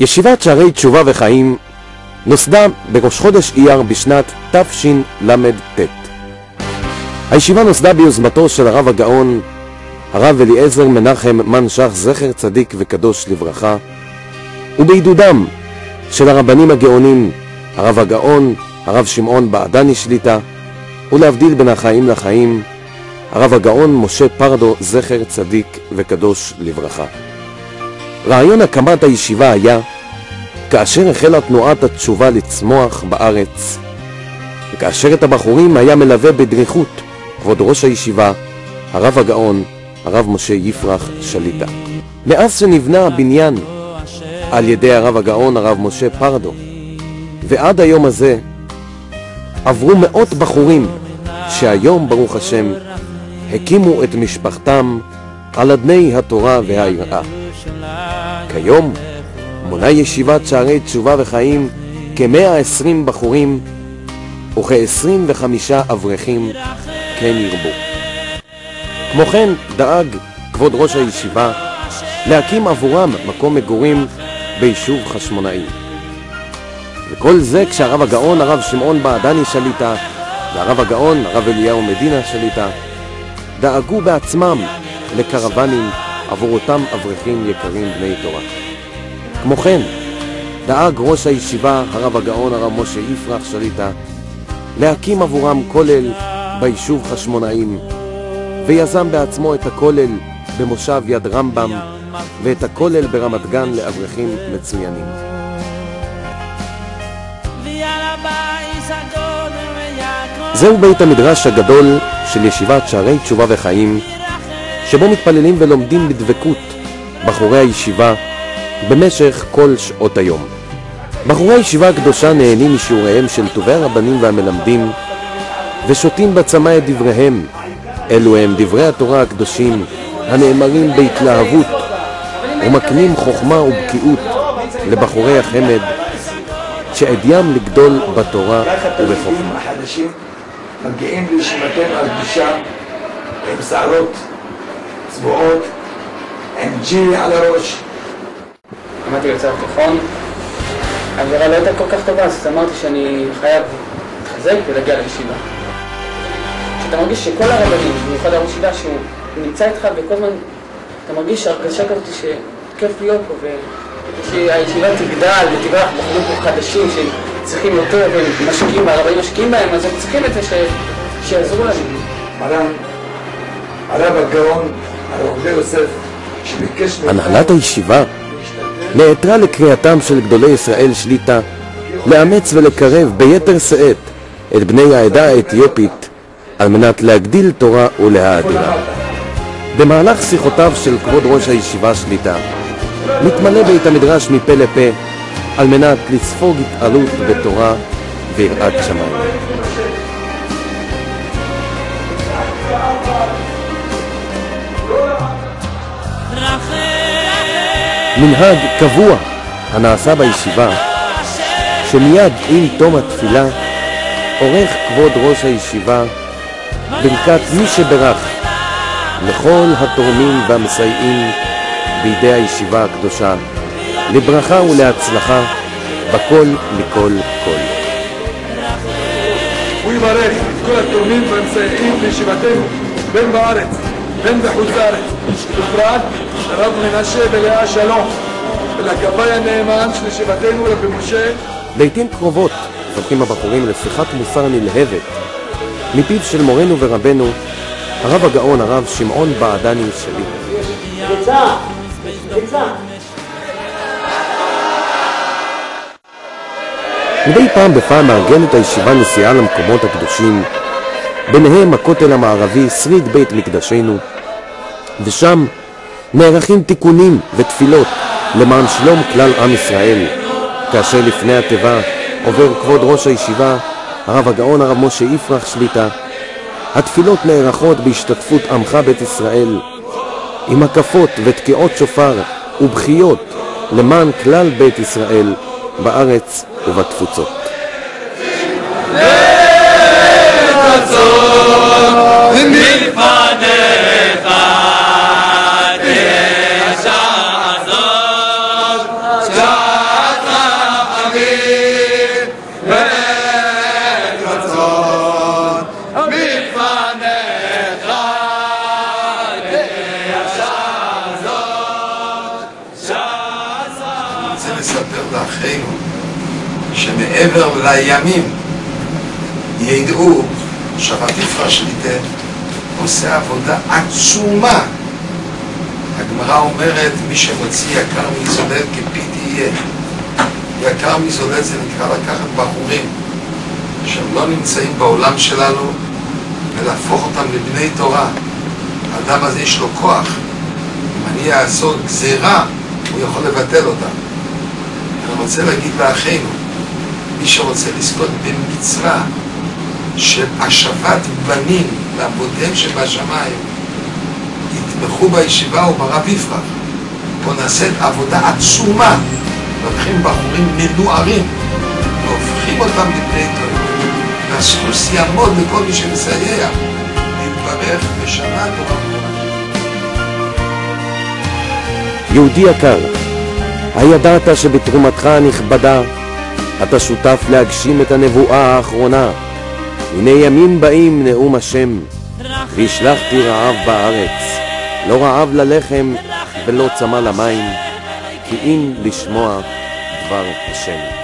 ישיבת שערי תשובה וחיים נוסדה בראש חודש אייר בשנת תשל"ט. הישיבה נוסדה ביוזמתו של הרב הגאון, הרב אליעזר מנחם מנשך זכר צדיק וקדוש לברכה, ובעידודם של הרבנים הגאונים, הרב הגאון, הרב שמעון בעדני שליטה, ולהבדיל בין החיים לחיים, הרב הגאון משה פרדו זכר צדיק וקדוש לברכה. רעיון הקמת הישיבה היה כאשר החלה תנועת התשובה לצמוח בארץ, וכאשר את הבחורים היה מלווה בדריכות כבוד ראש הישיבה, הרב הגאון, הרב משה יפרח שליטה. מאז שנבנה הבניין על ידי הרב הגאון, הרב משה פרדו, ועד היום הזה עברו מאות בחורים שהיום ברוך השם הקימו את משפחתם על אדני התורה והיראה. כיום מונה ישיבת שערי תשובה וחיים כ-120 בחורים וכ-25 אברכים, כן ירבו. כמו כן דאג כבוד ראש הישיבה להקים עבורם מקום מגורים ביישוב חשמונאים. וכל זה כשהרב הגאון, הרב שמעון בעדני שליטה, והרב הגאון, הרב אליהו מדינה שליטה, דאגו בעצמם לקרוונים עבור אותם אברכים יקרים בני תורה. כמו כן דאג ראש הישיבה, הרב הגאון, הרב משה יפרח שליטה, להקים עבורם כולל ביישוב חשמונאים, ויזם בעצמו את הכולל במושב יד רמב"ם ואת הכולל ברמת גן לאברכים מצוינים. זהו בית המדרש הגדול של ישיבת שערי תשובה וחיים, שבו מתפללים ולומדים בדבקות בחורי הישיבה במשך כל שעות היום. בחורי הישיבה הקדושה נהנים משיעוריהם של טובי הרבנים והמלמדים, ושותים בצמא את דבריהם. אלו הם דברי התורה הקדושים הנאמרים בהתלהבות, ומקנים חוכמה ובקיאות לבחורי החמד שעדיים לגדול בתורה ובחוכמה. החדשים מגיעים לישיבתנו על קדושה עם שערות צבועות, עם ג'ירי על הראש. למדתי בבית ספר תיכון, האווירה לא הייתה כל כך טובה, אז אמרתי שאני חייב להתחזק ולהגיע לישיבה. אתה מרגיש שכל הרבנים, במיוחד הרב ישיבה, שהוא נמצא איתך וכל הזמן אתה מרגיש הרגשה כזאת שכיף להיות פה, ושהישיבה תגדל ותברח בחורים פה חדשים שצריכים יותר ומשקיעים, והרבנים משקיעים בהם, אז הם צריכים את זה שיעזרו לנו. מרן, הרב הגאון, הרב עובדיה יוסף, שביקש... הנהלת הישיבה נעתרה לקריאתם של גדולי ישראל שליטה לאמץ ולקרב ביתר שאת את בני העדה האתיופית על מנת להגדיל תורה ולהאדירה. במהלך שיחותיו של כבוד ראש הישיבה שליטה מתמלא בית המדרש מפה לפה על מנת לספוג התעלות בתורה ויראת שמיים. מנהג קבוע הנעשה בישיבה, שמיד עם תום התפילה עורך כבוד ראש הישיבה ברכת מי שברך לכל התורמים והמסייעים בידי הישיבה הקדושה, לברכה ולהצלחה בכל מכל כל. הוא יברך את כל התורמים והמסייעים לישיבתנו בין בארץ בין בחוץ לארץ, בפרט לרב מנשה ולאה שלום ולגבאי הנאמן של ישיבתנו רבי משה. לעתים קרובות זוכים הבחורים לשיחת מוסר נלהבת מפיו של מורנו ורבנו, הרב הגאון, הרב שמעון בעדני שליטה. מדי פעם בפעם מארגנת הישיבה נסיעה למקומות הקדושים, ביניהם הכותל המערבי, שריד בית מקדשנו, ושם נערכים תיקונים ותפילות למען שלום כלל עם ישראל. כאשר לפני התיבה עובר כבוד ראש הישיבה, הרב הגאון, הרב משה יפרח שליטה, התפילות נערכות בהשתתפות עמך בית ישראל, עם הקפות ותקיעות שופר ובחיות למען כלל בית ישראל בארץ ובתפוצות. מלפניך לאחינו שמעבר לימים ידעו שהרב יפרח שליט"א עושה עבודה עצומה. הגמרא אומרת, מי שמוציא יקר מזולל כפי תהיה. יקר מזולל זה נקרא לקחת בחורים שהם לא נמצאים בעולם שלנו ולהפוך אותם לבני תורה. האדם הזה יש לו כוח. אם אני אעזור גזירה, הוא יכול לבטל אותה. אני רוצה להגיד לאחינו, מי שרוצה לזכות במצווה של השבת בנים לעבודיהם שבשמיים, יתמכו בישיבה וברב יפרח. פה נעשית עבודה עצומה. לוקחים בחורים מנוערים והופכים אותם לבני תורה. והסחוס יעמוד לכל מי שמסייע להתברך בשנה תורה. יהודי יקר, הידעת שבתרומתך הנכבדה אתה שותף להגשים את הנבואה האחרונה? הנה ימים באים נאום השם, והשלחתי רעב בארץ, לא רעב ללחם ולא צמא למים, כי אם לשמוע דבר השם.